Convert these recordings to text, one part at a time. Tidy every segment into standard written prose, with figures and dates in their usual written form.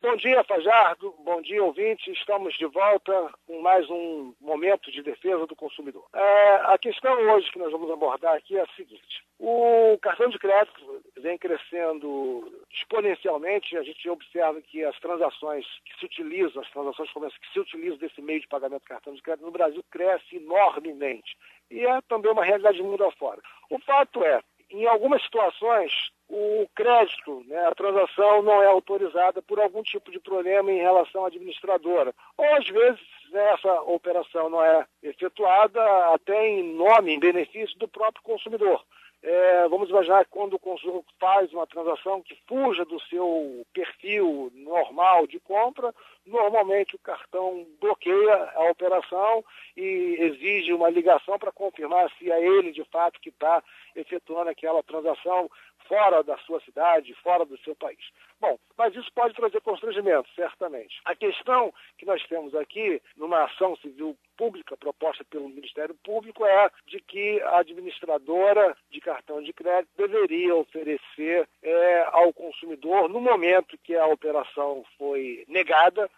Bom dia, Fajardo. Bom dia, ouvinte. Estamos de volta com mais um momento de defesa do consumidor. A questão hoje que nós vamos abordar aqui é a seguinte. O cartão de crédito vem crescendo exponencialmente. A gente observa que as transações que se utilizam, as transações comerciais que se utilizam desse meio de pagamento de cartão de crédito no Brasil cresce enormemente. E é também uma realidade do mundo afora. O fato é, em algumas situações, o crédito, a transação não é autorizada por algum tipo de problema em relação à administradora. Ou, às vezes, essa operação não é efetuada até em nome, em benefício do próprio consumidor. Vamos imaginar que quando o consumidor faz uma transação que fuja do seu perfil normal de compra, normalmente o cartão bloqueia a operação e exige uma ligação para confirmar se é ele, de fato, que está efetuando aquela transação fora da sua cidade, fora do seu país. Bom, mas isso pode trazer constrangimento, certamente. A questão que nós temos aqui, numa ação civil pública proposta pelo Ministério Público, é de que a administradora de cartão de crédito deveria oferecer ao consumidor, no momento que a operação foi negada,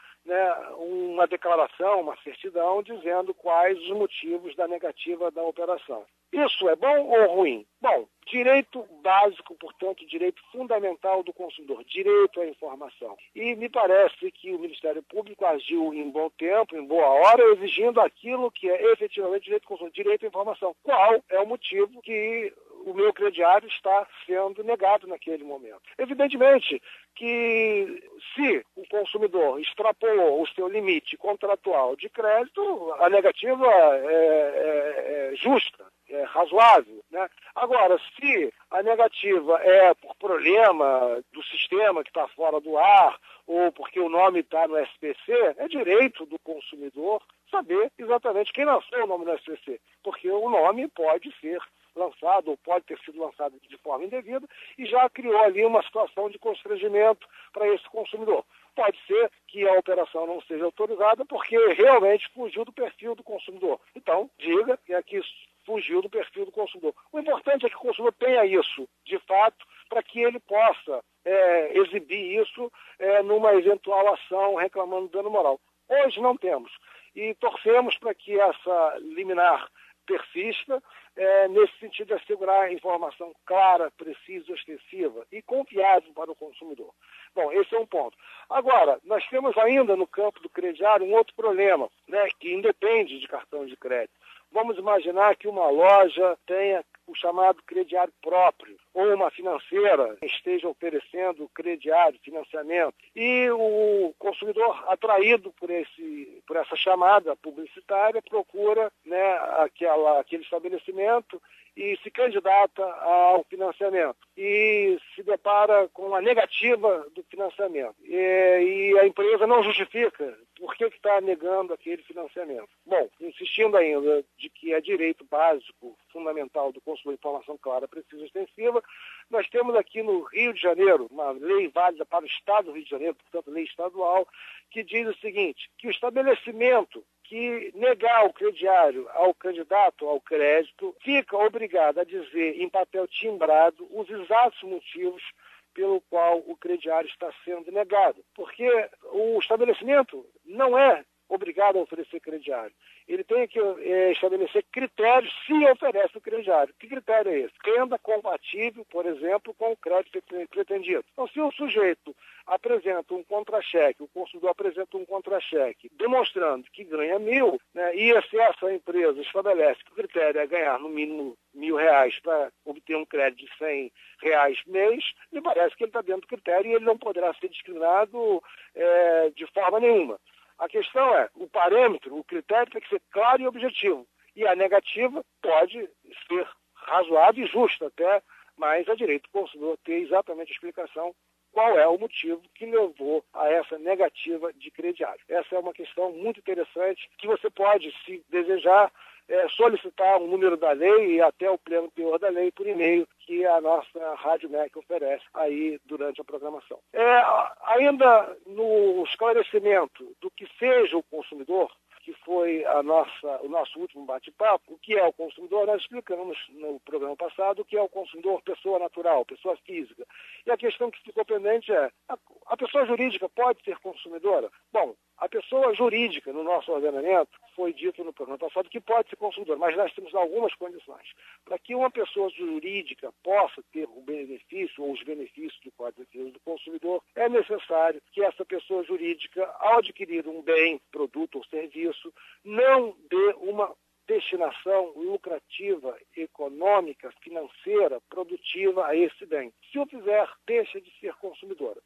uma declaração, uma certidão, dizendo quais os motivos da negativa da operação. Isso é bom ou ruim? Bom, direito básico, portanto, direito fundamental do consumidor, direito à informação. E me parece que o Ministério Público agiu em bom tempo, em boa hora, exigindo aquilo que é efetivamente direito do consumidor, direito à informação. Qual é o motivo que o meu crediário está sendo negado naquele momento? Evidentemente que se o consumidor extrapolou o seu limite contratual de crédito, a negativa é justa, é razoável. Agora, se a negativa é por problema do sistema que está fora do ar ou porque o nome está no SPC, é direito do consumidor saber exatamente quem lançou o nome no SPC, porque o nome pode ser lançado ou pode ter sido lançado de forma indevida e já criou ali uma situação de constrangimento para esse consumidor. Pode ser que a operação não seja autorizada porque realmente fugiu do perfil do consumidor. Então, diga que isso fugiu do perfil do consumidor. O importante é que o consumidor tenha isso, de fato, para que ele possa exibir isso numa eventual ação reclamando dano moral. Hoje não temos. E torcemos para que essa liminar persista, nesse sentido de assegurar a informação clara, precisa, ostensiva e confiável para o consumidor. Bom, esse é um ponto. Agora, nós temos ainda no campo do crediário um outro problema, que independe de cartão de crédito. Vamos imaginar que uma loja tenha o chamado crediário próprio, ou uma financeira esteja oferecendo crediário, financiamento, e o consumidor, atraído por essa chamada publicitária, procura aquele estabelecimento e se candidata ao financiamento e se depara com a negativa do financiamento. E a empresa não justifica por que está negando aquele financiamento. Bom, insistindo ainda de que é direito básico, fundamental do consumidor, informação clara, precisa e extensiva, nós temos aqui no Rio de Janeiro, uma lei válida para o Estado do Rio de Janeiro, portanto, lei estadual, que diz o seguinte, que o estabelecimento que negar o crediário ao candidato ao crédito fica obrigado a dizer em papel timbrado os exatos motivos pelo qual o crediário está sendo negado. Porque o estabelecimento não é obrigado a oferecer crediário. Ele tem que estabelecer critérios se oferece o crediário. Que critério é esse? Renda compatível, por exemplo, com o crédito pretendido. Então, se o sujeito apresenta um contra-cheque, o consumidor apresenta um contra-cheque, demonstrando que ganha 1.000, e se essa empresa estabelece que o critério é ganhar no mínimo R$1.000 para obter um crédito de R$100 mês, me parece que ele está dentro do critério e ele não poderá ser discriminado de forma nenhuma. A questão é, o parâmetro, o critério tem que ser claro e objetivo. E a negativa pode ser razoável e justa até, mas é direito do consumidor ter exatamente a explicação qual é o motivo que levou a essa negativa de crediário. Essa é uma questão muito interessante que você pode, se desejar, solicitar o número da lei e até o pleno teor da lei por e-mail que a nossa Rádio MEC oferece aí durante a programação. Ainda no esclarecimento do que seja o consumidor, que foi o nosso último bate-papo, o que é o consumidor. Nós explicamos no programa passado o que é o consumidor, pessoa natural, pessoa física. E a questão que ficou pendente é, a pessoa jurídica pode ser consumidora? Bom, a pessoa jurídica, no nosso ordenamento, foi dito no programa passado que pode ser consumidora, mas nós temos algumas condições. Para que uma pessoa jurídica possa ter o benefício ou os benefícios do Código de Defesa do Consumidor, é necessário que essa pessoa jurídica, ao adquirir um bem, produto ou serviço, não dê uma destinação lucrativa, econômica, financeira, produtiva a esse bem. Se o fizer, deixa de ser consumidora.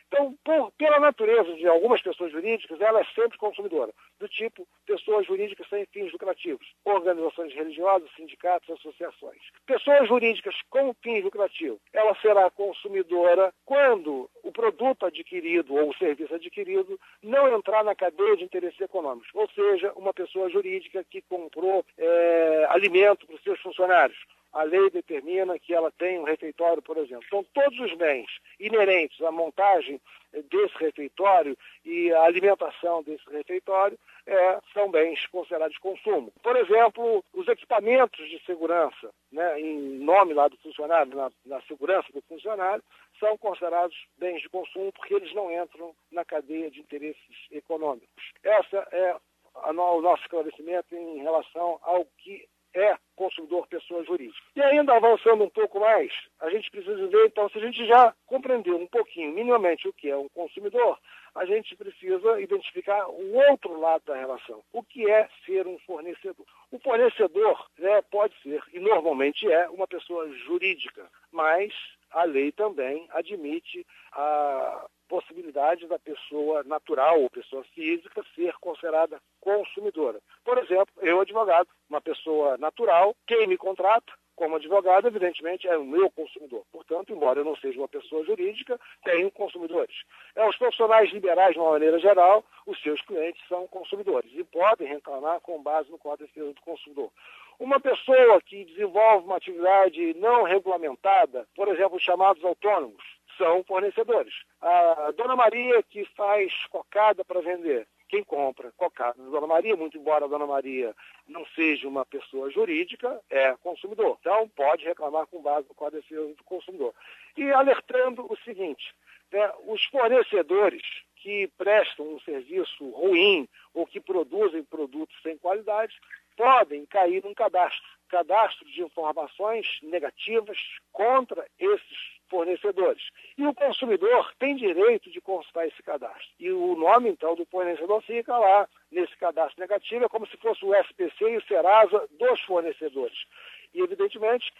Então, pela natureza de algumas pessoas jurídicas, ela é sempre consumidora, do tipo pessoas jurídicas sem fins lucrativos, organizações religiosas, sindicatos, associações. Pessoas jurídicas com fins lucrativos, ela será consumidora quando o produto adquirido ou o serviço adquirido não entrar na cadeia de interesses econômicos, ou seja, uma pessoa jurídica que comprou alimento para os seus funcionários. A lei determina que ela tem um refeitório, por exemplo. Então, todos os bens inerentes à montagem desse refeitório e à alimentação desse refeitório são bens considerados de consumo. Por exemplo, os equipamentos de segurança, né, em nome lá do funcionário, na segurança do funcionário, são considerados bens de consumo porque eles não entram na cadeia de interesses econômicos. Essa é o nosso esclarecimento em relação ao que é consumidor pessoa jurídica. E ainda avançando um pouco mais, a gente precisa ver, então, se a gente já compreendeu um pouquinho, minimamente, o que é um consumidor, a gente precisa identificar o outro lado da relação. O que é ser um fornecedor? O fornecedor pode ser, e normalmente é, uma pessoa jurídica, mas a lei também admite a possibilidade da pessoa natural ou pessoa física ser considerada consumidora. Por exemplo, eu, advogado, uma pessoa natural, quem me contrata como advogado, evidentemente, é o meu consumidor. Portanto, embora eu não seja uma pessoa jurídica, tenho consumidores. Os profissionais liberais, de uma maneira geral, os seus clientes são consumidores e podem reclamar com base no Código de Defesa do Consumidor. Uma pessoa que desenvolve uma atividade não regulamentada, por exemplo, os chamados autônomos, são fornecedores. A Dona Maria que faz cocada para vender, quem compra cocada da Dona Maria, muito embora a Dona Maria não seja uma pessoa jurídica, é consumidor. Então, pode reclamar com base no Código de Defesa do Consumidor. E alertando o seguinte, os fornecedores que prestam um serviço ruim ou que produzem produtos sem qualidade podem cair num cadastro de informações negativas contra esses fornecedores. E o consumidor tem direito de consultar esse cadastro. E o nome, então, do fornecedor fica lá nesse cadastro negativo, é como se fosse o SPC e o Serasa dos fornecedores. E, evidentemente,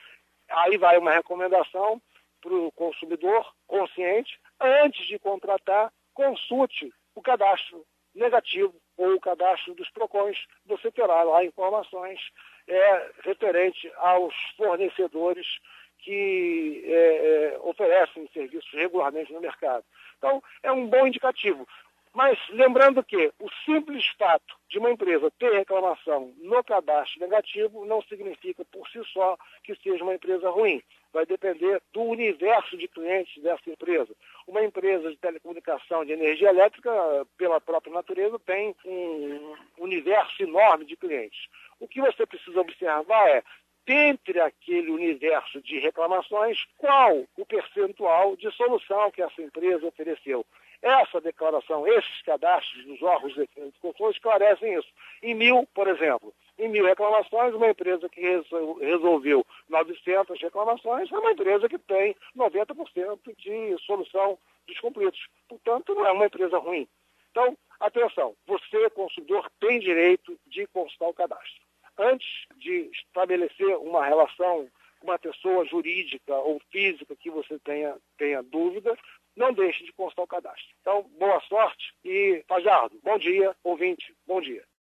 aí vai uma recomendação para o consumidor consciente, antes de contratar, consulte o cadastro negativo ou o cadastro dos PROCONs. Você terá lá informações referente aos fornecedores que oferecem serviços regularmente no mercado. Então, é um bom indicativo. Mas lembrando que o simples fato de uma empresa ter reclamação no cadastro negativo não significa por si só que seja uma empresa ruim. Vai depender do universo de clientes dessa empresa. Uma empresa de telecomunicação de energia elétrica, pela própria natureza, tem um universo enorme de clientes. O que você precisa observar é, dentre aquele universo de reclamações, qual o percentual de solução que essa empresa ofereceu. Essa declaração, esses cadastros dos órgãos de defesa do consumidor esclarecem isso. Em 1000, por exemplo, em 1000 reclamações, uma empresa que resolveu 900 reclamações é uma empresa que tem 90% de solução dos conflitos. Portanto, não é uma empresa ruim. Então, atenção, você, consumidor, tem direito de consultar o cadastro. Antes de estabelecer uma relação com uma pessoa jurídica ou física que você tenha dúvida, não deixe de constar o cadastro. Então, boa sorte e, Fajardo, bom dia, ouvinte, bom dia.